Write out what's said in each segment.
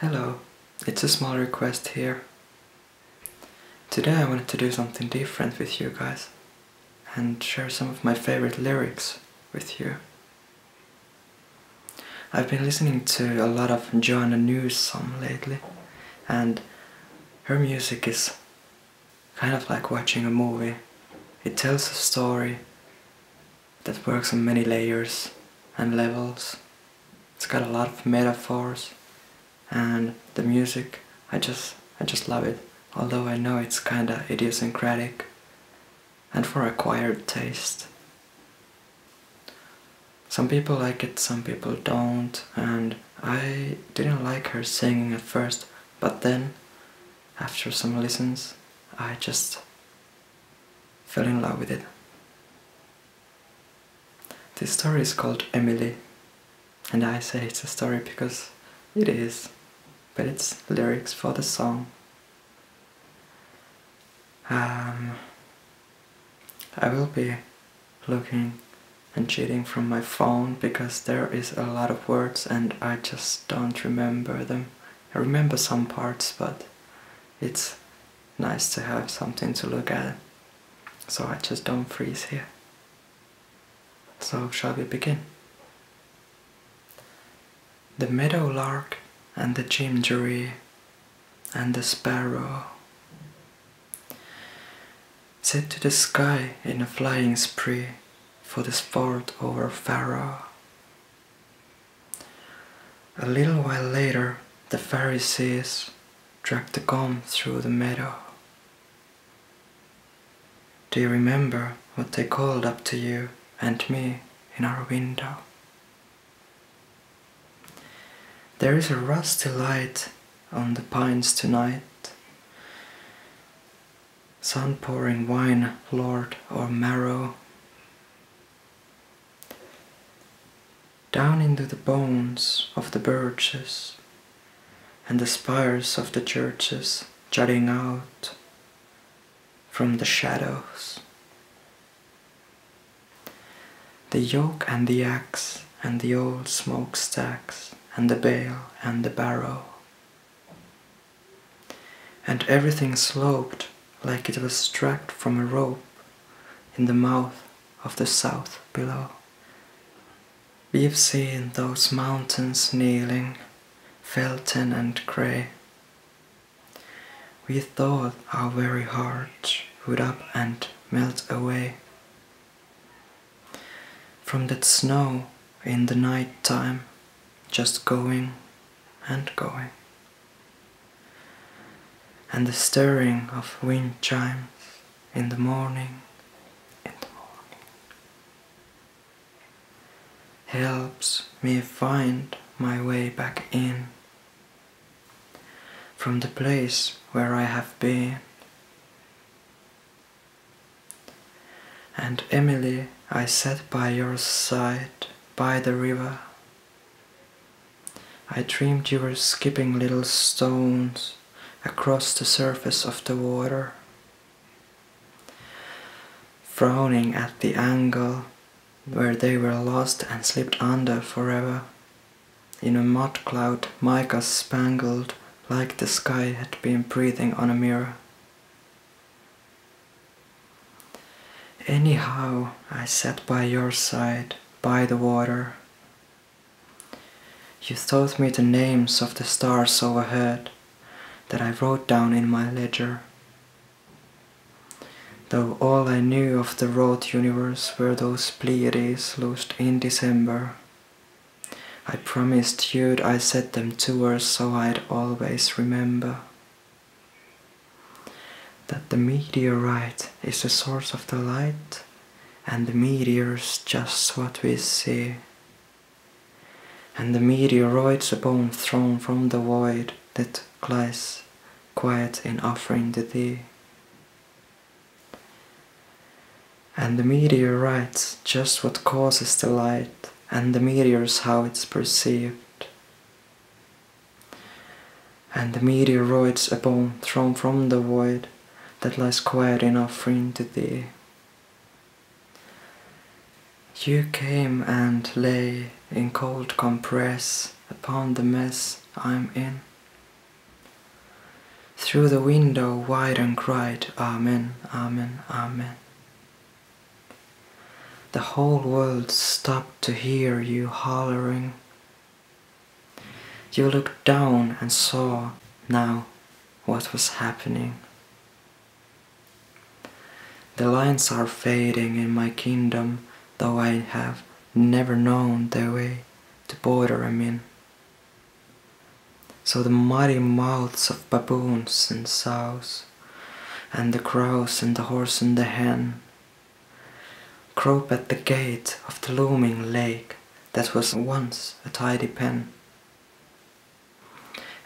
Hello, it's a small request here. Today I wanted to do something different with you guys and share some of my favorite lyrics with you. I've been listening to a lot of Joanna Newsom lately, and her music is kind of like watching a movie. It tells a story that works on many layers and levels. It's got a lot of metaphors, and the music, I just love it, although I know it's kinda idiosyncratic and for acquired taste. Some people like it, some people don't, and I didn't like her singing at first, but then, after some listens, I just fell in love with it. This story is called Emily, and I say it's a story because it is, but it's lyrics for the song. I will be looking and cheating from my phone because there is a lot of words and I just don't remember them. I remember some parts, but it's nice to have something to look at, so I just don't freeze here. So shall we begin? The meadowlark and the gingery and the sparrow set to the sky in a flying spree for the sport over Pharaoh. A little while later, the Pharisees dragged the gum through the meadow. Do you remember what they called up to you and me in our window? There is a rusty light on the pines tonight, sun pouring wine, lord or marrow, down into the bones of the birches and the spires of the churches jutting out from the shadows. The yoke and the axe and the old smokestacks and the bale and the barrow, and everything sloped like it was dragged from a rope in the mouth of the south below. We've seen those mountains kneeling, Felton and grey. We thought our very hearts would up and melt away from that snow in the night time, just going and going, and the stirring of wind chimes in the morning, helps me find my way back in from the place where I have been. And Emily, I sat by your side, by the river. I dreamed you were skipping little stones across the surface of the water, frowning at the angle where they were lost and slipped under forever, in a mud cloud mica spangled like the sky had been breathing on a mirror. Anyhow, I sat by your side, by the water. You taught me the names of the stars overhead that I wrote down in my ledger, though all I knew of the road universe were those Pleiades loosed in December. I promised you'd I set them to words so I'd always remember that the meteorite is the source of the light, and the meteor's just what we see. And the meteoroid's a bone thrown from the void that lies quiet in offering to thee. And the meteorite's just what causes the light, and the meteor's how it's perceived. And the meteoroid's a bone thrown from the void that lies quiet in offering to thee. You came and lay in cold compress upon the mess I'm in, through the window wide and cried, Amen, Amen, Amen. The whole world stopped to hear you hollering. You looked down and saw now what was happening. The lines are fading in my kingdom, though I have never known the way to border 'em in. So the mighty mouths of baboons and sows, and the crows and the horse and the hen, croak at the gate of the looming lake that was once a tidy pen.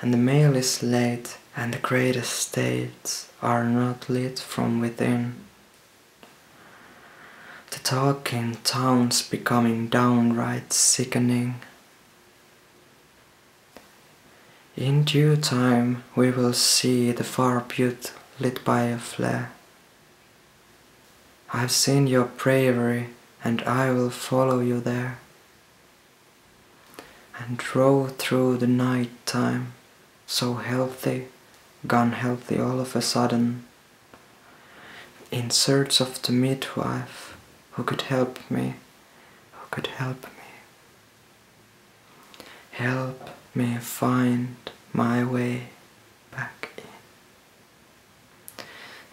And the mail is late, and the great estates are not lit from within. The talk in town's becoming downright sickening. In due time we will see the far butte lit by a flare. I've seen your bravery, and I will follow you there, and row through the night time, so healthy, gone healthy all of a sudden, in search of the midwife who could help me, who could help me. Help me find my way back in.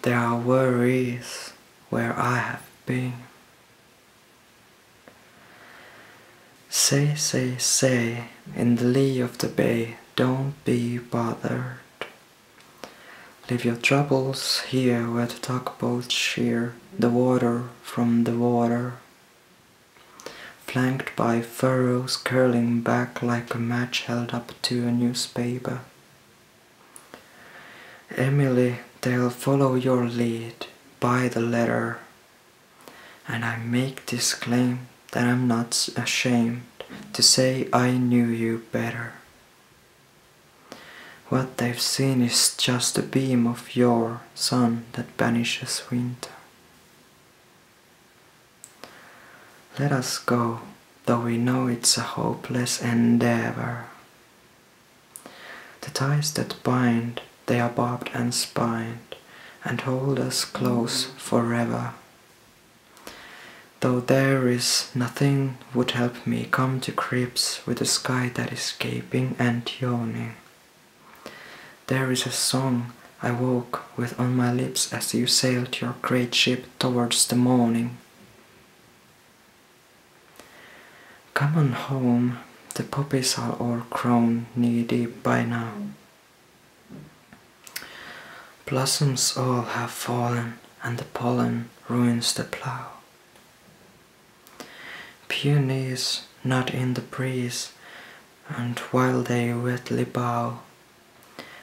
There are worries where I have been. Say, say, say, in the lee of the bay, don't be bothered. Leave your troubles here where the tugboats shear the water from the water, flanked by furrows curling back like a match held up to a newspaper. Emily, they'll follow your lead by the letter, and I make this claim that I'm not ashamed to say I knew you better. What they've seen is just a beam of your sun that banishes winter. Let us go, though we know it's a hopeless endeavor. The ties that bind, they are barbed and spined, and hold us close forever. Though there is nothing would help me come to grips with the sky that is gaping and yawning. There is a song I woke with on my lips as you sailed your great ship towards the morning. Come on home, the poppies are all grown knee-deep by now. Blossoms all have fallen, and the pollen ruins the plough. Peonies nod in the breeze, and while they wetly bow,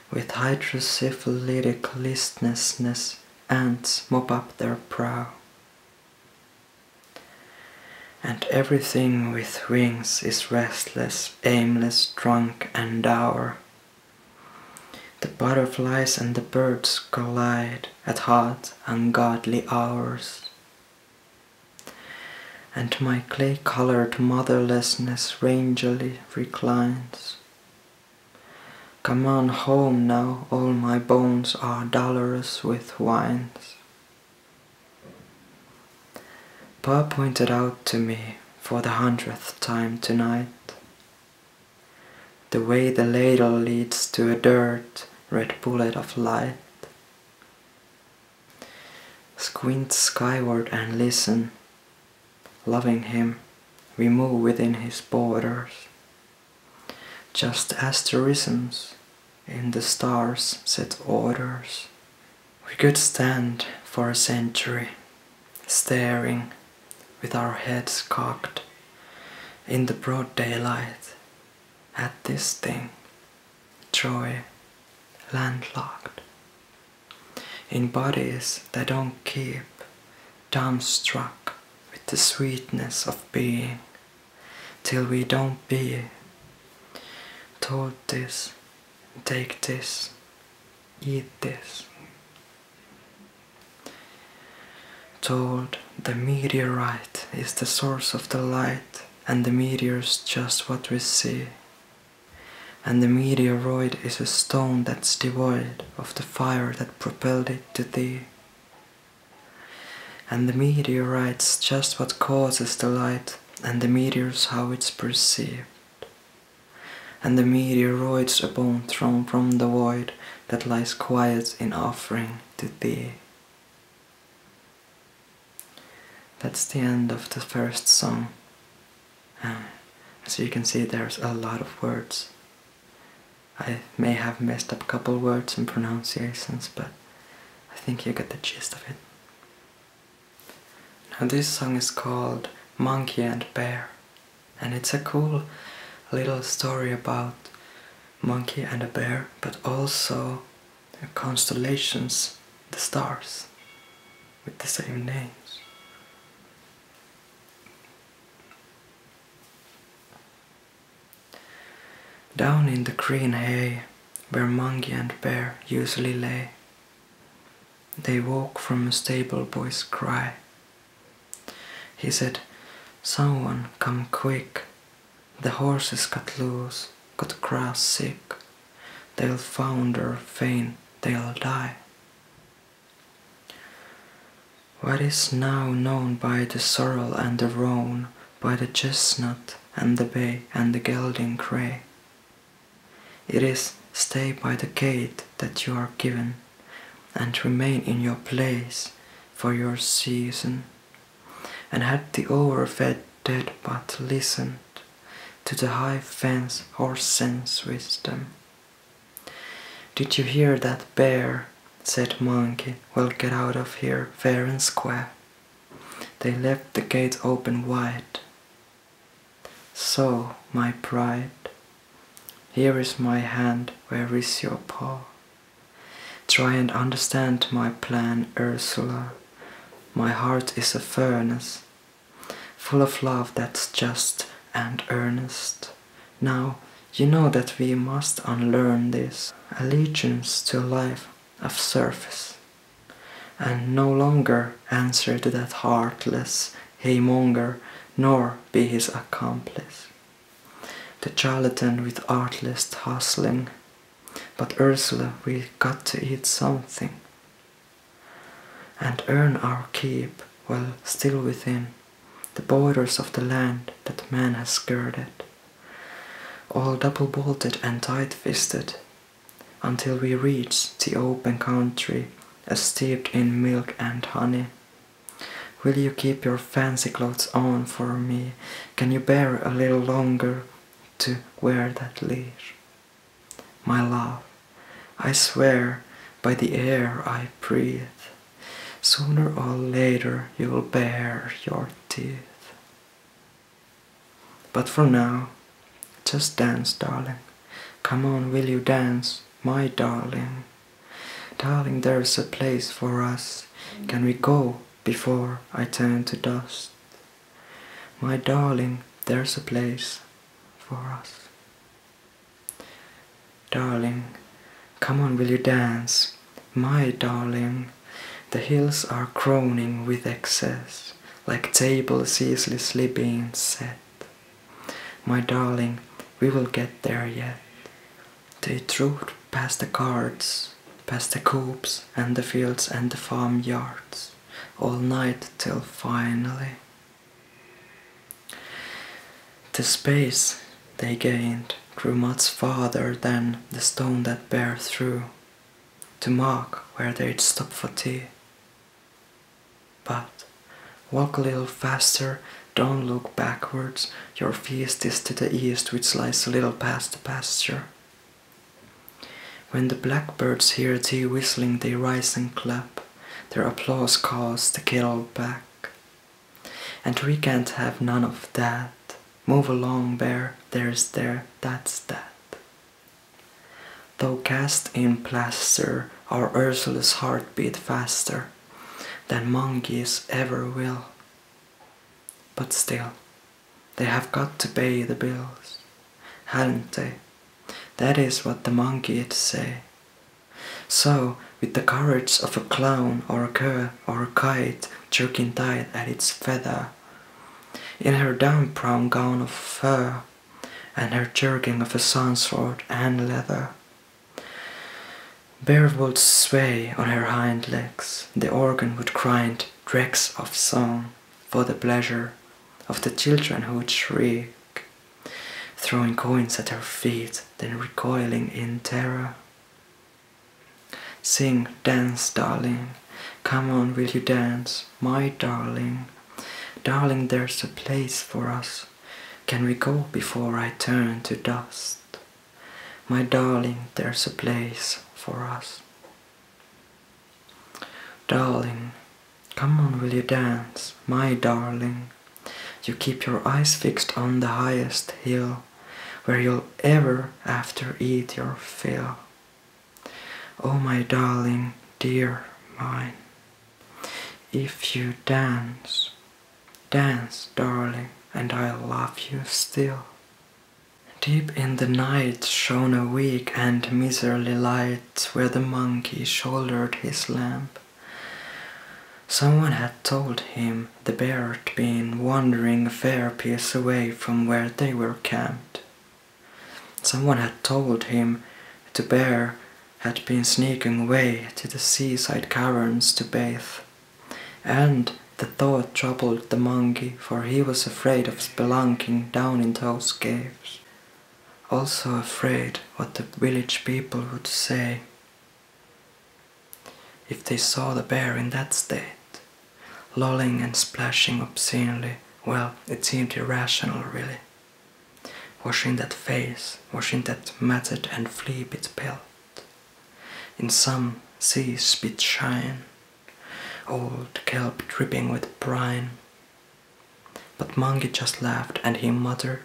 with hydrosyphilitic listlessness, ants mop up their brow. And everything with wings is restless, aimless, drunk and dour. The butterflies and the birds collide at hot, ungodly hours. And my clay-colored motherlessness rangily reclines. Come on home now, all my bones are dolorous with wines. Pa pointed out to me for the 100th time tonight the way the ladle leads to a dirt red bullet of light. Squint skyward and listen. Loving him, we move within his borders, just as the rhythms in the stars set orders. We could stand for a century, staring with our heads cocked in the broad daylight at this thing, joy landlocked, in bodies that don't keep, dumbstruck with the sweetness of being, till we don't be. Told this, take this, eat this. Told the meteorite is the source of the light, and the meteor's just what we see. And the meteoroid is a stone that's devoid of the fire that propelled it to thee. And the meteorite's just what causes the light, and the meteor's how it's perceived. And the meteoroid's a bone thrown from the void that lies quiet in offering to thee. That's the end of the first song. As you can see, there's a lot of words. I may have messed up a couple words and pronunciations, but I think you get the gist of it. Now this song is called Monkey and Bear, and it's a cool little story about monkey and a bear, but also the constellations, the stars, with the same names. Down in the green hay, where monkey and bear usually lay, they woke from a stable boy's cry. He said, "Someone come quick, the horses got loose, got grass sick, they'll founder, faint, they'll die." What is now known by the sorrel and the roan, by the chestnut and the bay and the gelding grey, it is stay by the gate that you are given, and remain in your place for your season. And had the overfed dead but listened to the high fence horse sense wisdom. "Did you hear that bear?" said monkey. "Well, get out of here fair and square." They left the gate open wide. "So, my pride, here is my hand, where is your paw? Try and understand my plan, Ursula. My heart is a furnace, full of love that's just and earnest. Now, you know that we must unlearn this allegiance to a life of surface, and no longer answer to that heartless haymonger, nor be his accomplice, the charlatan with artless hustling. But Ursula, we got to eat something, and earn our keep while still within the borders of the land that man has girded, all double-bolted and tight-fisted, until we reach the open country, as steeped in milk and honey. Will you keep your fancy clothes on for me? Can you bear a little longer to wear that leash? My love, I swear by the air I breathe, sooner or later you will bare your teeth. But for now, just dance, darling. Come on, will you dance, my darling? Darling, there's a place for us. Can we go before I turn to dust? My darling, there's a place for us. Darling, come on, will you dance, my darling? The hills are groaning with excess, like tables ceaselessly being set. My darling, we will get there yet. They trooped past the carts, past the coops and the fields and the farmyards, all night till finally the space they gained grew much farther than the stone that bear through, to mark where they'd stop for tea. But walk a little faster, don't look backwards, your feast is to the east, which lies a little past the pasture. When the blackbirds hear thee whistling, they rise and clap, their applause calls the kettle back. And we can't have none of that. Move along, bear, there's there, that's that. Though cast in plaster, our Ursula's heart beat faster than monkeys ever will. But still, they have got to pay the bills, hadn't they? That is what the monkey'd say. So, with the courage of a clown or a cur or a kite jerking tight at its feather, in her damp brown gown of fur, and her jerking of a sunsword and leather. Bear would sway on her hind legs, the organ would grind dregs of song for the pleasure of the children who would shriek, throwing coins at her feet, then recoiling in terror. Sing, dance, darling, come on, will you dance, my darling? Darling, there's a place for us, can we go before I turn to dust? My darling, there's a place for us. Darling, come on, will you dance, my darling? You keep your eyes fixed on the highest hill, where you'll ever after eat your fill. Oh, my darling, dear mine, if you dance, dance, darling, and I'll love you still. Deep in the night shone a weak and miserly light where the monkey shouldered his lamp. Someone had told him the bear had been wandering a fair piece away from where they were camped. Someone had told him the bear had been sneaking away to the seaside caverns to bathe, and the thought troubled the monkey, for he was afraid of spelunking down in those caves. Also afraid what the village people would say if they saw the bear in that state, lolling and splashing obscenely. Well, it seemed irrational, really. Washing that face, washing that matted and flea-bit pelt, in some sea-spit shine, old kelp dripping with brine. But Monkey just laughed, and he muttered,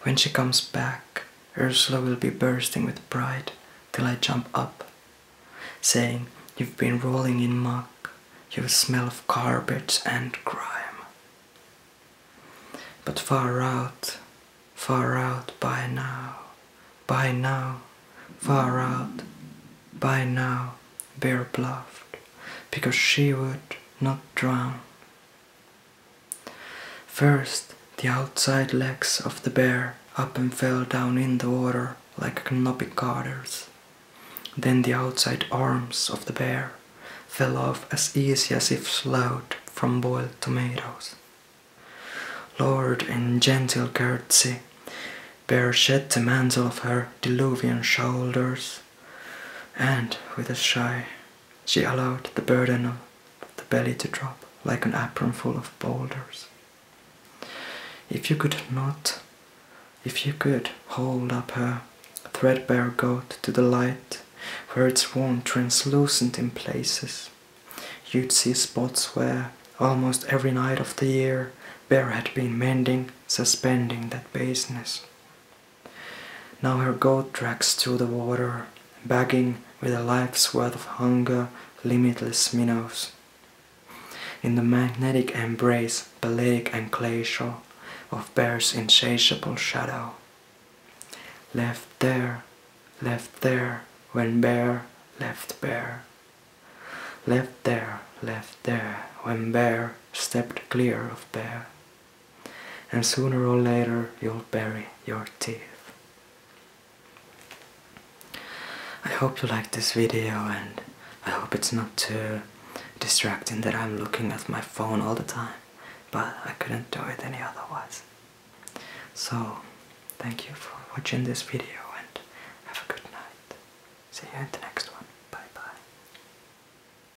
when she comes back, Ursula will be bursting with pride till I jump up, saying, you've been rolling in muck, you smell of garbage and grime. But far out by now, far out by now, Bear bluffed, because she would not drown. First, the outside legs of the bear up and fell down in the water like knobby garters. Then the outside arms of the bear fell off as easy as if slouched from boiled tomatoes. Lowered in gentle curtsy, Bear shed the mantle of her diluvian shoulders, and with a sigh she allowed the burden of the belly to drop like an apron full of boulders. If you could hold up her threadbare goat to the light, where it's worn translucent in places, you'd see spots where, almost every night of the year, Bear had been mending, suspending that baseness. Now her goat drags through the water, bagging with a life's worth of hunger, limitless minnows. In the magnetic embrace, pelagic and glacial, of Bear's insatiable shadow. Left there, when Bear left Bear. Left there, when Bear stepped clear of Bear. And sooner or later you'll bury your teeth. I hope you liked this video, and I hope it's not too distracting that I'm looking at my phone all the time, but I couldn't do it any otherwise. So, thank you for watching this video, and have a good night. See you in the next one.